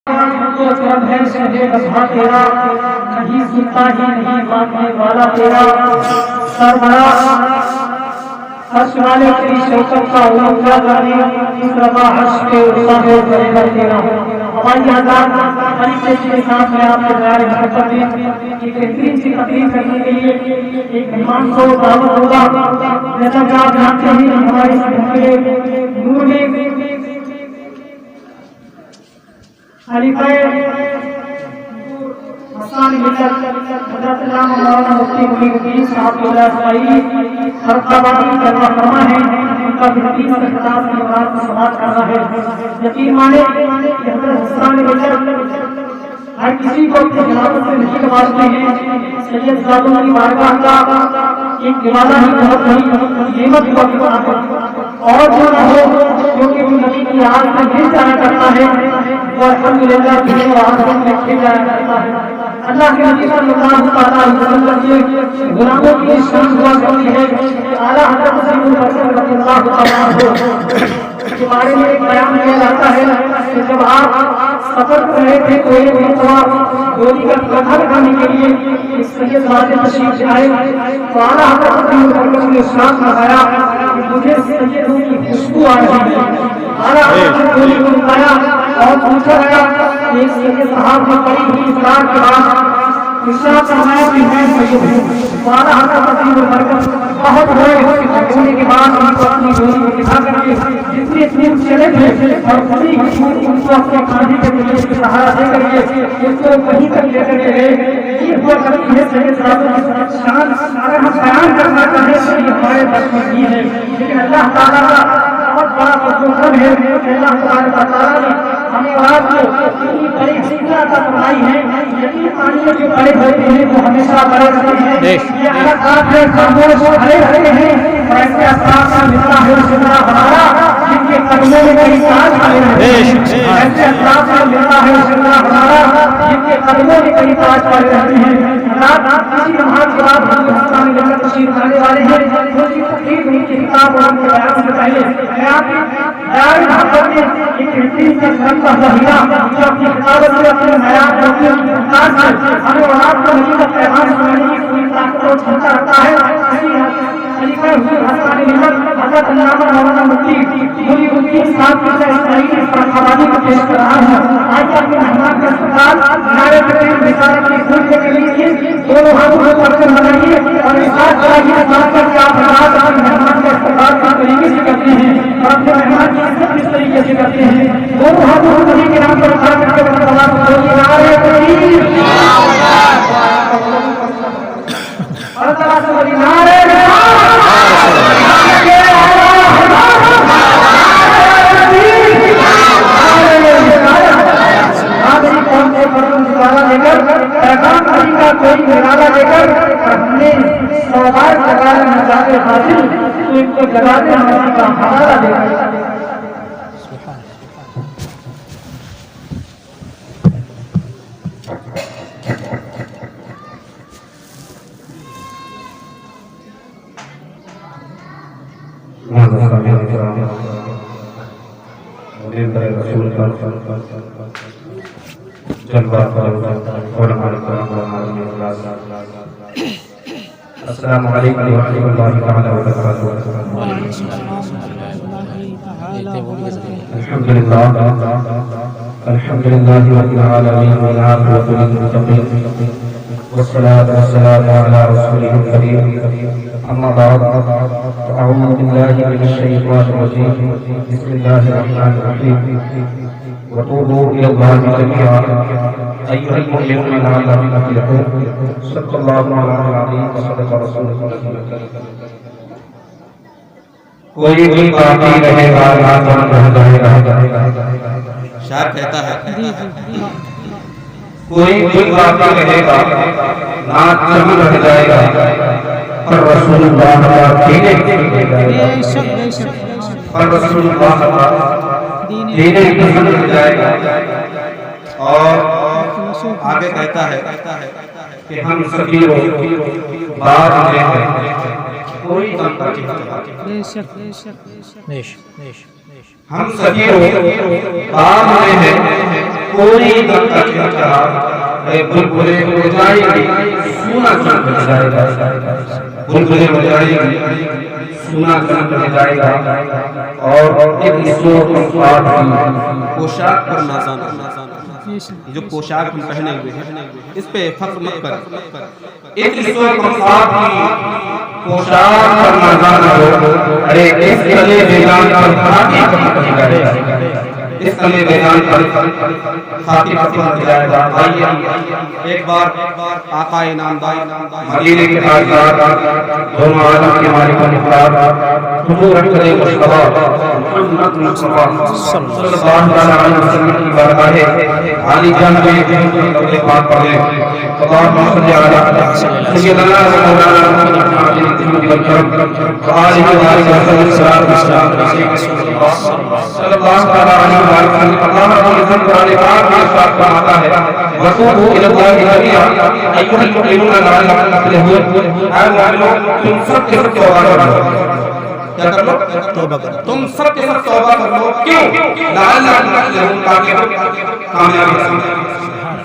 تو کرم ہے سجے بسا تیرا کہیں سنتا ہی نہیں ماننے والا تیرا سربراہ عرش والے تیری شوکت کا علم کیا کرنے اس رفا حرش کے ارسانے کرے گا تیرا ہماری حضرات خلیفے کے ساتھ میں آپ کے پیارے محبت میں ایک بہترین سی تقریر کرنے کے لیے ایک مہمان کو دعوت ہوگا جیسا کہ آپ جانتے ہیں ہمارے اس گھر کے نور میں خلیفہ مسان ملت حضرت علامہ مولانا مفتی محی الدین صاحب اللہ اسماعیلی خرقابادی کروا فرما ہے ان کا بہترین سے خطاب کی مراد کو سماعت کرنا ہے یقین مانے کہ حضرت مسان ملت ہر کسی کو اپنی جنابت سے نہیں نوازتے ہیں سید زادوں کی بارگاہ کا ایک نوازہ ہی بہت بڑی نعمت ہوا کرتا ہے اور جو نہ ہو کیونکہ وہ نبی کی آج میں گر جایا کرتا ہے اور الحمدللہ دین و آخرت میں کھل جایا کرتا ہے اللہ کے نبی صلی اللہ علیہ وسلم کے غلاموں کی شان ہوا کرتی ہے کہ اعلیٰ حضرت سید الحسن رضی اللہ تعالیٰ عنہ کے بارے میں ایک بیان کیا جاتا ہے کہ جب آپ سفر کر رہے تھے تو ایک مرتبہ گولی کا کھانا کھانے کے لیے سید واجب تشریف لائے تو اعلیٰ حضرت سید الحسن نے ارشاد فرمایا کہ مجھے سیدوں کی خوشبو آ رہی ہے اعلیٰ حضرت نے گولی کو اٹھایا اور پوچھا گیا کہ اس سید صاحب نے کڑی ہوئی اقرار کے بعد ارشاد فرمایا کہ میں سید ہوں تو اعلیٰ حضرت سید الحسن بہت ہوئے ہونے کے بعد ان کو اپنی گولی کو دکھا کر کے جتنے دور چلے تھے اور بڑی حکومت ان کو اپنے کھانے کے لیے سہارا دے کر کے ان کو وہیں تک لے کر کے گئے یہ ہوا کرتی ہے سید صاحب شان اگر ہم بیان کرنا چاہیں تو یہ ہمارے بس میں نہیں ہے لیکن اللہ تعالیٰ کا بہت بڑا فضل ہے کہ اللہ تعالیٰ نے ہمیں آپ کو اتنی بڑی حسینہ عطا فرمائی ہے یقین مانیے جو بڑے ہوتے ہیں وہ ہمیشہ بڑے رہتے ہیں یہ الگ بات ہے خاموش کھڑے رہتے ہیں اور ایسے اسباب کا ملتا ہے سننا ہمارا جن کے قدموں میں کئی تاج کھڑے رہتے ہیں ایسے اسباب کا ملتا ہے سننا ہمارا جن کے قدموں میں کئی تاج کھڑے رہتے ہیں کسی نماز کے بعد ہم ہندوستان میں جب تشریف لانے والے ہیں اس کی تقریب ان کی کتاب اور ان کے بیان سے پہلے میں آپ کی دار محبت میں ایک بہترین کا گھر کا ظہیرہ جو اپنی کتابت سے اپنے حیات اور اپنے انداز سے ہمیں اور آپ کو نبی کا پیغام سنانے کی پوری طاقت اور چھمتا رکھتا ہے خلیفہ حضور حسان ملت حضرت علامہ مولانا مفتی محی الدین صاحب کی اسماعیلی خرقابادی کو پیش کر رہا ہوں آج اپنے مہمان کا استقبال نعرہ تکبیر رسالت کی خون کے لیے دونوں ہاتھوں کو پکڑ کر منائیے اور اس بات چاہیے بات کر کے آپ حضرات اپنے مہمان کا استقبال کس طریقے سے کرتے ہیں اور اپنے مہمان کی عزت کس طریقے سے کرتے ہیں دونوں ہاتھوں کو نبی کے نام پر اٹھا کر کے اپنا سوال بولیے نعرہ تکبیر اور طرح سے بولیے نعرہ کوئی نرالا لے کر ہم نے سوال جگانے نظارے حاصل تو ان کو جگانے ہماری کا حوالہ دے کر السلام علیکم ورحمۃ اللہ تعالی وبرکاتہ الحمد للہ رب العالمین والعاقبۃ للمتقین والصلاة والسلام على رسوله الكريم اما بعد اعوذ باللہ من الشیطان الرجیم بسم اللہ الرحمن الرحیم وتوبوا الى الله جميعا ايها المؤمنون لعلكم تفلحون صدق الله العظيم وصدق رسوله الكريم کوئی بھی باقی رہے گا نہ رہ جائے گا شاعر کہتا ہے کوئی بھی باقی رہے گا نہ چم رہ جائے گا پر رسول اللہ کا پر رسول اللہ کا دینے پسند رہ جائے گا اور آگے کہتا ہے کہ ہم سبھی بات میں ہیں کوئی ہم سبھی بات میں ہیں کوئی درخت کا چہرہ چڑھا، اے بلبلیں بجائے گی سونا چمک جائے گا، بلبلیں بجائے گی سونا چمک جائے گا، اور ایک نسوت پوشاک پر نازانا، جو پوشاک ہم پہنے ہوئے ہیں اس پہ فخر مت کر، ایک نسوت کی پوشاک پر نازانا ہو، ارے اس گلے میدان پر خاکی پتھر جائے گا، اس گلے میدان پر خاکی پتھر جائے گا۔ آئیے ایک بار آقا انعامدار مدینے کے تاجدار دونوں عالم کے مالک و مختار حضور اکرم مصطفیٰ محمد مصطفیٰ صلی اللہ علیہ وسلم کی بارگاہ عالی جان میں درود پاک پڑھیں۔ اللہم صلی علی سیدنا و مولانا محمد وآلہ وسلم صلی اللہ علیہ وسلم۔ اللہ رب العزت قرآن پاک میں ارشاد فرماتا ہے وَتُوبُوا إِلَى اللَّهِ جَمِيعًا أَيُّهَا الْمُؤْمِنُونَ لَعَلَّكُمْ تُفْلِحُونَ۔ اے مومنو تم سب کے سب توبہ کر لو، کیا کر لو؟ توبہ کر لو، تم سب کے سب توبہ کر لو، کیوں؟ لَعَلَّكُمْ تُفْلِحُونَ، تاکہ تم کامیاب ہو سکو،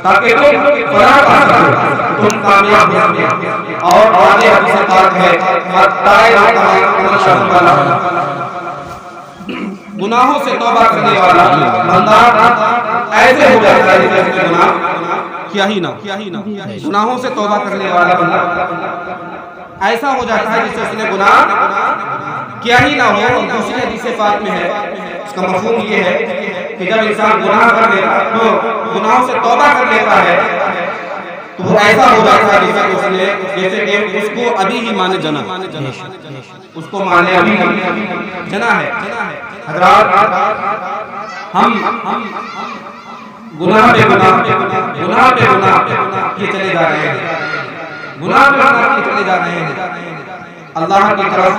تاکہ تم فلاح پا سکو، تم کامیاب ہو سکو۔ اور آگے حدیث پاک ہے گناہوں سے توبہ کرنے والا بندہ ایسے ہو جاتا ہے جیسے گناہ کیا ہی نہ، گناہوں سے توبہ کرنے والا بندہ ایسا ہو جاتا ہے جس سے اس نے گناہ کیا ہی نہ ہو۔ دوسری حدیث پاک میں ہے، اس کا مفہوم یہ ہے کہ جب انسان گناہ کر لیتا ہے تو گناہوں سے توبہ کر لیتا ہے تو وہ ایسا ہو جاتا ہے جیسے کہ اس کو ابھی ہی مانے جنا، اس کو مانے ابھی جنا ہے۔ حضرات ہم گناہ پہ گناہ یہ چلے جا رہے ہیں، گناہ پہ گناہ یہ چلے جا رہے ہیں، اللہ کی طرف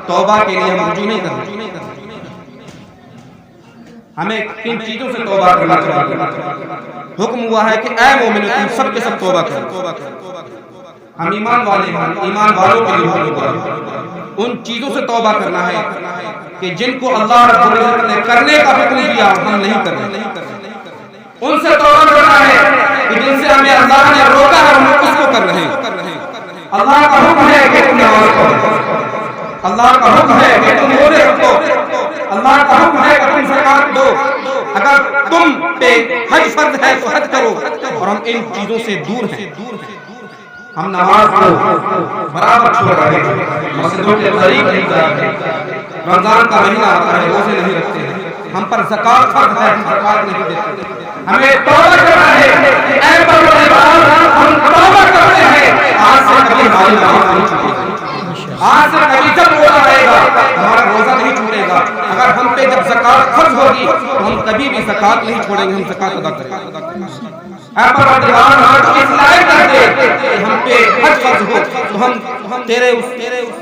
توبہ کے لیے ہم رجوع نہیں کر رہے۔ ہمیں کن چیزوں سے توبہ کرنا چاہیے؟ حکم ہوا ہے کہ اے مومنو تم سب کے سب توبہ کرو۔ ہم ایمان والے ہیں، ایمان والوں کے لیے حکم ہوا ہے ان چیزوں سے توبہ کرنا ہے کہ جن کو اللہ رب العزت نے کرنے کا حکم دیا ہم نہیں کر رہے، ان سے توبہ کرنا ہے کہ جن سے ہمیں اللہ نے روکا ہے ہم اس کو کر رہے ہیں۔ اللہ کا حکم ہے کہ تم نماز پڑھو، اللہ کا حکم ہے کہ تم روزے رکھو، اللہ کا حکم ہے کہ تم زکات دو، اگر تم پہ حج فرض ہے تو حج کرو، اور ہم ان چیزوں سے دور ہیں۔ ہم نماز کو برابر چھوڑ رہے ہیں، مسجدوں کے قریب نہیں جا رہے، رمضان کا مہینہ آتا ہے روزے نہیں رکھتے ہیں، ہم پر زکات فرض ہے ہم زکات نہیں دیتے۔ ہمیں توبہ کرنا ہے کہ اے پروردگار ہم توبہ کرتے ہیں، آج سے کبھی ہماری نماز نہیں چھوٹے گی، آج سے کبھی جب روزہ رہے گا ہمارا روزہ نہیں چھوٹے گا، اگر ہم پہ جب زکات فرض ہوگی تو ہم کبھی بھی زکات نہیں چھوڑیں گے، ہم زکات ادا کریں گے۔ اے پروردگار ہم اس لائق کر دے کہ ہم پہ حج فرض ہو تو ہم تیرے اس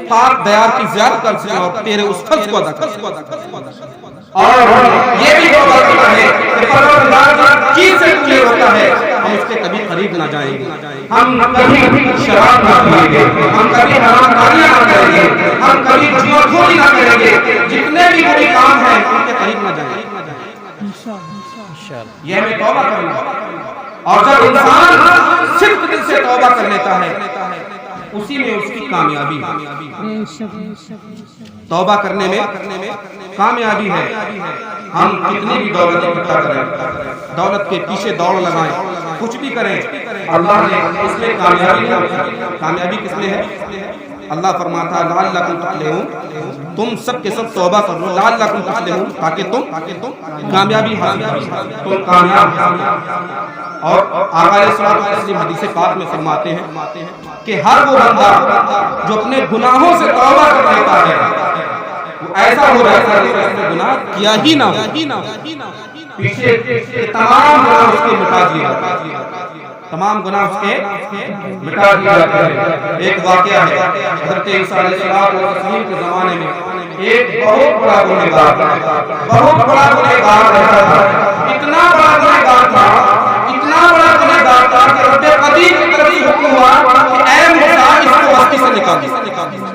پاک دیار کی زیارت کر سکیں اور تیرے اس فرض کو ادا کر سکیں۔ اور یہ بھی توبہ کرنا ہے کہ پروردگار جس چیز سے تجھے روکا ہے ہم اس کے کبھی قریب نہ جائیں گے، ہم کبھی شراب نہ پیئیں گے، ہم کبھی حرام کاریاں نہ کریں گے، ہم کبھی جھوٹ نہ کریں گے، جتنے بھی بری کام ہیں ان کے قریب نہ جائیں گے۔ یہ ہمیں توبہ کرنا ہے، اور جب انسان صرف دل سے توبہ کر لیتا ہے اسی میں اس کی کامیابی ہے، توبہ کرنے میں کامیابی ہے۔ ہم کتنی بھی دولت اکٹھا کریں، دولت کے پیچھے دوڑ لگائیں، کچھ بھی کریں، اللہ نے اس میں کامیابی نہیں، کامیابی کس میں ہے؟ اللہ فرماتا ہے لعلکم تفلحون، تم سب کے سب توبہ کر لو، لعلکم تفلحون، تاکہ تم کامیابی حاصل کرو، تم کامیاب ہو۔ اور آقا علیہ الصلوۃ والسلام حدیث پاک میں فرماتے ہیں کہ ہر وہ بندہ جو اپنے گناہوں سے توبہ کر لیتا ہے وہ ایسا ہو جاتا ہے کہ اس نے گناہ کیا ہی نہ ہو، پیچھے تمام گناہ اس کے مٹا دیے جاتے ہیں، تمام گناہ اس کے مٹا دیے جاتے ہیں۔ ایک واقعہ ہے حضرت عیسیٰ علیہ السلام کے زمانے میں ایک بہت بڑا گنہگار رہتا تھا، اتنا بڑا گنہگار تھا کہ رب قدیر کی طرف سے حکم ہوا کہ اے موسیٰ اس کو بستی سے نکال دو،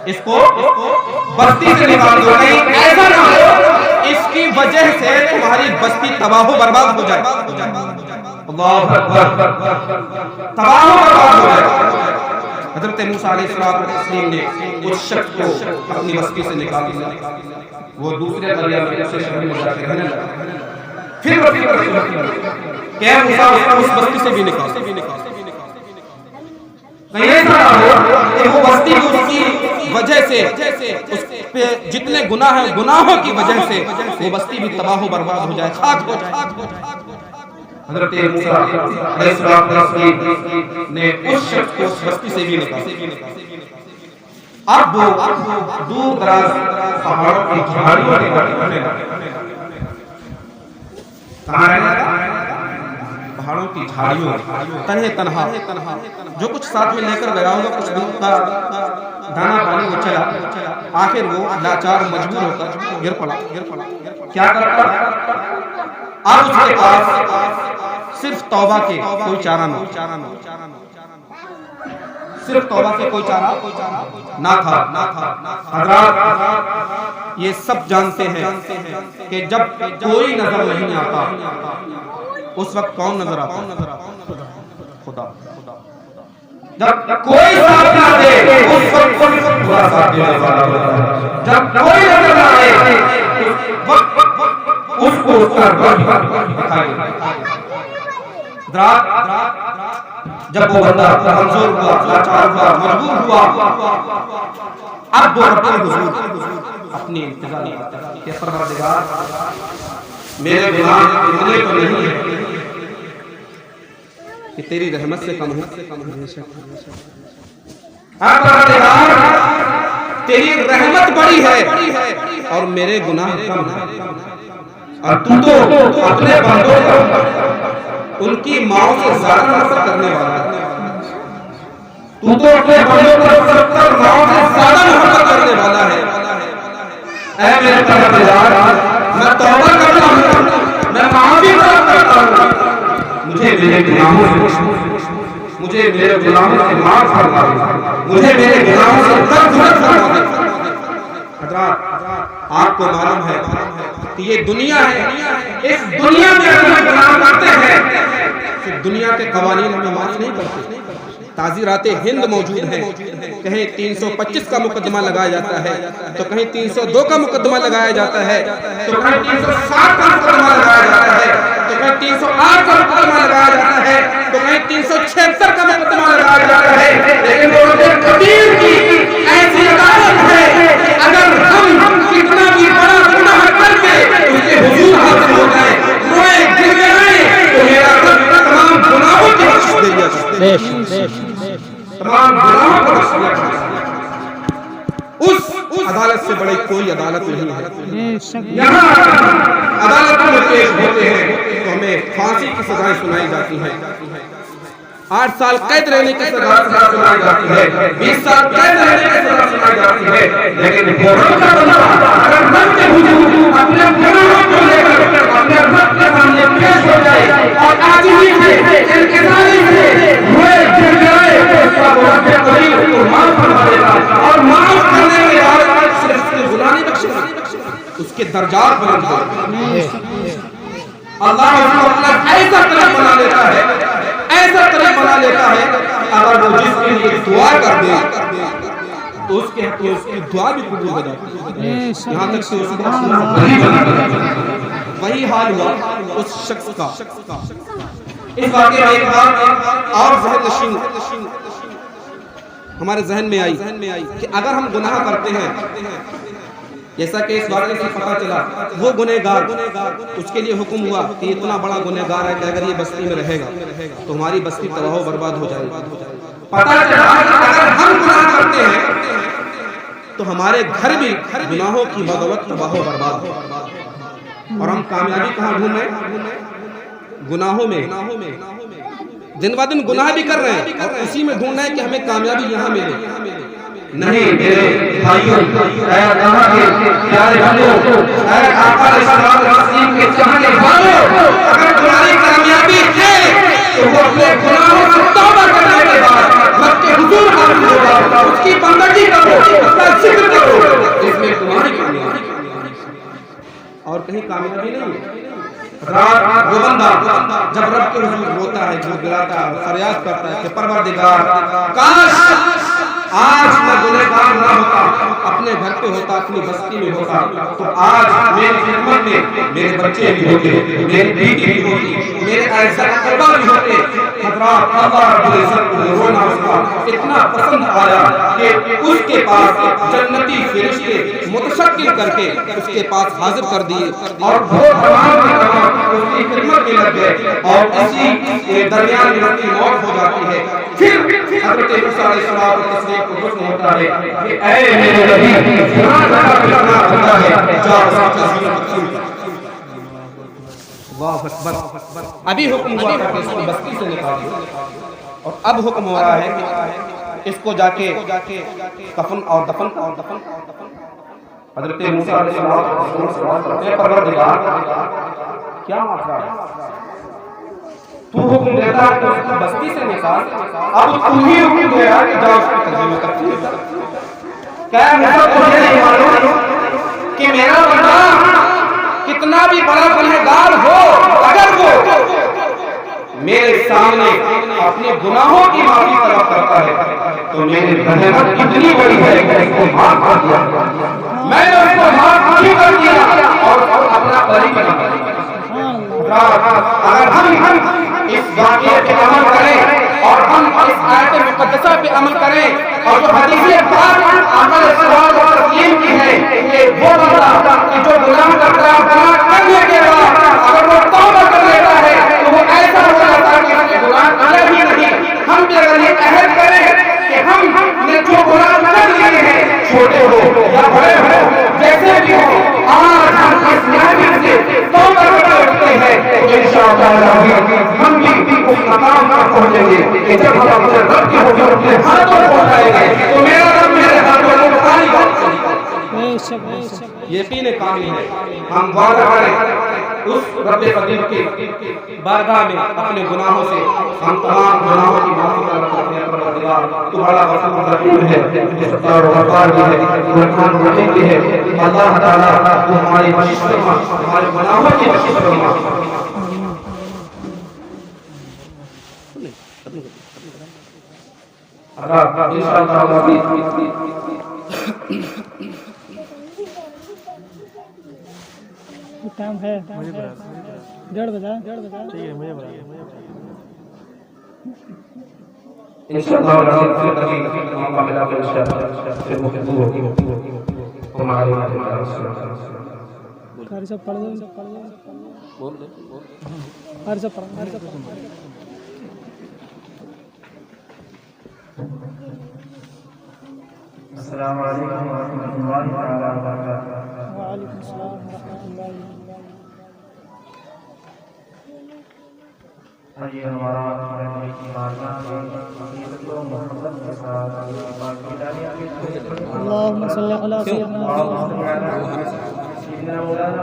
اس کو بستی سے نکال دو، کہیں ایسا نہ ہو اس کی وجہ سے تمہاری بستی تباہ و برباد ہو جائے. اللہ اکبر. تباہ و برباد ہو جائے. حضرت موسیٰ علیہ السلام نے اس شخص کو اپنی بستی سے نکال دیا. وہ دوسرے قریہ میں دوسرے شہر میں جا کے رہنے لگا. پھر کہ موسیٰ اس بستی سے بھی نکال. کہیں ایسا نہ ہو کہ وہ بستی اس کی وجہ سے اس پہ جتنے گناہ ہیں گناہوں کی وجہ سے وہ بستی بھی تباہ و برباد ہو جائے, خاک ہو جائے. حضرت موسیٰ علیہ السلام نے اس شخص کو اس بستی سے بھی نکالا. اب وہ دور دراز پہاڑوں کی جھاڑیوں کے رہنے لگا. کہاں رہنے لگا؟ پہاڑوں کی جھاڑیوں, تنہا. جو کچھ ساتھ میں لے کر گیا ہوگا کچھ دن کا دانا پانی وہ چلا. آخر وہ لاچار مجبور ہو کر گر پڑا. کیا کرتا؟ اب اس کے پاس صرف توبہ کے کوئی چارہ نہ, صرف توبہ کے کوئی چارہ نہ تھا. حضرات یہ سب جانتے ہیں کہ جب کوئی نظر نہیں آتا اس وقت کون نظر آتا؟ خدا. جب کوئی ساتھ نہ دے اس وقت خدا ساتھ دینے والا ہوتا ہے. جب کوئی نظر نہ آئے اس کو اس کا رب دکھائے. جب وہ بندہ کمزور ہوا, لاچار ہوا, مجبور ہوا, اب وہ رب کے حضور اپنی انتظار کرتا ہے کہ پروردگار میرے گناہ اتنے تو نہیں ہے کہ تیری رحمت سے کم ہوں. پروردگار تیری رحمت بڑی ہے اور میرے گناہ کم ہیں. اور تو اپنے بندوں کو ان کی ماؤں سے زیادہ نفرت کرنے والا ہے. تو اپنے بندوں کو 70 ماؤں سے زیادہ نفرت کرنے والا ہے. اے میرے پروردگار میں توبہ کرتا ہوں, میں معافی کرتا ہوں, مجھے میرے گناہوں سے معاف فرما دے, مجھے میرے گناہوں سے درگزر فرما دے. حضرات آپ کو معلوم ہے کہ یہ دنیا ہے, اس دنیا میں اگر گناہ کرتے ہیں تو دنیا کے قوانین ہمیں معاف نہیں کرتے. تعزیرات ہند موجود ہیں, کہیں 325 کا مقدمہ لگایا جاتا ہے تو کہیں 302 کا مقدمہ لگایا جاتا ہے تو کہیں 360 کا مقدمہ لگایا جاتا ہے تو کہیں 308 کا مقدمہ لگایا جاتا ہے تو کہیں 376 کا مقدمہ لگایا جاتا ہے. لیکن مرد قدیر کی ایسی عدالت ہے کہ اگر ہم کتنا بھی بڑا گناہ کر کے اس کے حضور حاضر ہو جائے, روئے گر گئے تو میرا رب تمام گناہوں کی بخش دے گا. تمام گناہوں کو بخش دیا. اس عدالت سے بڑی کوئی عدالت نہیں ہے. یہاں عدالت میں پیش ہوتے ہیں تو ہمیں پھانسی کی سزائیں سنائی جاتی ہیں, 8 سال قید رہنے کی سزا سنائی جاتی ہے, 20 سال قید رہنے کی سزا سنائی جاتی ہے. لیکن قرآن کا بندہ اگر رب کے حضور اپنے گناہوں کو لے کر اپنے رب کے سامنے پیش ہو جائے اور عاجزی سے انکساری سے روئے گر جائے تو اس کا رب قریب کو معاف فرما دے گا. اور معاف کرنے کے بعد صرف اس کے گناہ نہیں بخشے گا, اس کے درجات بلند کرے. اللہ اس کو اپنا ایسا طرف بنا لیتا ہے, ایسا طرف بنا لیتا ہے اگر وہ جس کے لیے دعا کر دے تو اس کی دعا بھی قبول ہو جاتی ہے. یہاں تک کہ اس کا وہی حال ہوا اس شخص کا. اس واقعے میں ایک بات اور ذہن نشین ہمارے ذہن میں آئی کہ اگر ہم گناہ کرتے ہیں, جیسا کہ اس واقعے سے پتہ چلا وہ گنہگار, اس کے لیے حکم ہوا کہ اتنا بڑا گنہگار ہے کہ اگر یہ بستی میں رہے گا تو ہماری بستی تباہ و برباد ہو جائے گی. پتہ چلا کہ اگر ہم گناہ کرتے ہیں تو ہمارے گھر بھی گناہوں کی بدولت تباہ و برباد ہو. اور ہم کامیابی کہاں ڈھونڈ رہے ہیں؟ گناہوں میں. دن با دن گناہ بھی کر رہے ہیں اور اسی میں ڈھونڈ رہے ہیں کہ ہمیں کامیابی یہاں ملے. نہیں میرے بھائیوں, اے اللہ کے پیارے بندوں, اے آقا علیہ السلام کے چاہنے والوں, اگر تمہاری کامیابی ہے تو وہ اپنے گناہوں سے توبہ کرنے کے بعد رب کے حضور حاضر ہو جاؤ, اس کی بندگی کرو, اس کا ذکر کرو, اس میں تمہاری کامیابی. اور کہیں کامیابی نہیں ہے۔ وہ بندہ جب رب کے حضور روتا ہے، گڑگڑاتا ہے، فریاد کرتا ہے کہ پروردگار کاش آج میں گنہگار نہ ہوتا، اپنے گھر پہ ہوتا، اپنی بستی میں ہوتا، تو آج میری خدمت میں میرے بچے بھی ہوتے، میری بیٹی بھی ہوتی، میرے ایسا اقربا بھی ہوتے۔ حضرات اللہ رب العزت کو رونا اس کا اتنا پسند آیا کہ اس کے پاس جنتی فرشتے متشکل کر کے اس کے پاس حاضر کر دیے اور وہ تمام اس کی خدمت میں لگ گئے، اور اسی درمیان میں اس کی موت ہو جاتی ہے۔ پھر حضرت موسیٰ علیہ السلام کو تصدیق کو حکم ہوتا ہے کہ اے میرے نبی جہاں جہاں پھرنا ہوتا ہے جا اللہ اکبر۔ ابھی حکم ہوا تھا کہ اس کو بستی سے نکال دو، اور اب حکم ہو رہا ہے کہ اس کو جا کے کفن اور دفن۔ حضرت موسیٰ علیہ السلام اے پروردگار کیا مسئلہ ہے؟ تو حکم دیتا ہے کہ اس کو بستی سے نکال، اب تم ہی حکم دے رہا کہ جاؤ اس کی ترجمہ کرتی ہے۔ کیا موسیٰ کو یہ نہیں معلوم کہ میرا بندہ کتنا بھی بڑا گنہگار ہو، اگر وہ میرے سامنے اپنے گناہوں کی معافی طلب کرتا ہے تو میری رحمت اتنی بڑی ہے کہ اس کو معاف کر دیا، میں نے اس کو معاف نہیں کر دیا اور اپنا بری بنا دیا۔ اگر ہم اس واقعے پہ عمل کریں اور ہم اس آیت مقدسہ پہ عمل کریں اور جو حدیث پاک عمل سوال اور تسلیم کی ہے کہ وہ بندہ کہ جو گناہ کرتا ہے، گناہ کرنے کے بعد اگر وہ توبہ کر لیتا ہے تو وہ ایسا ہو جاتا ہے کہ ہم نے گناہ کیا ہی نہیں۔ ہم بھی اگر یہ عہد کریں کہ ہم نے جو گناہ کر لیے ہیں، چھوٹے ہو یا بڑے ہو، جیسے بھی ہو، آج ہم اس محفل سے توبہ کرتے ہیں تو انشاءاللہ ہم بھی اس مقام پر پہنچیں گے کہ جب ہم اپنے رب کے حضور اپنے ہاتھوں پہنچائیں گے تو میرا رب میرے ہاتھوں میں ساری بات کرے گا۔ یقین کامل ہے، ہم وعدہ کریں اس رب قدیر کی بارگاہ میں اپنے گناہوں سے ہم تمام گناہوں کی معافی طلب کرتے ہیں۔ پروردگار تو بڑا غفور رحیم ہے، ستار و غفار بھی ہے، رحمان رحیم بھی ہے۔ اللہ تعالیٰ تو ہماری بخشش فرما، ہمارے گناہوں کی بخشش فرما۔ انشاءاللہ ٹائم ہے 1:30 بجا ٹھیک ہے، مجھے بتا انشاءاللہ پھر کبھی موقع ملا تو انشاءاللہ پھر گفتگو ہوگی ہمارے قاری صاحب پڑھ دو، بول دے قاری صاحب پڑھ السلام علیکم ورحمۃ اللہ تعالیٰ وبرکاتہ۔ وعلیکم السلام ورحمۃ اللہ وبرکاتہ۔ یہ ہمارا محمد کے ساتھ اللہم صلی علی سیدنا مولانا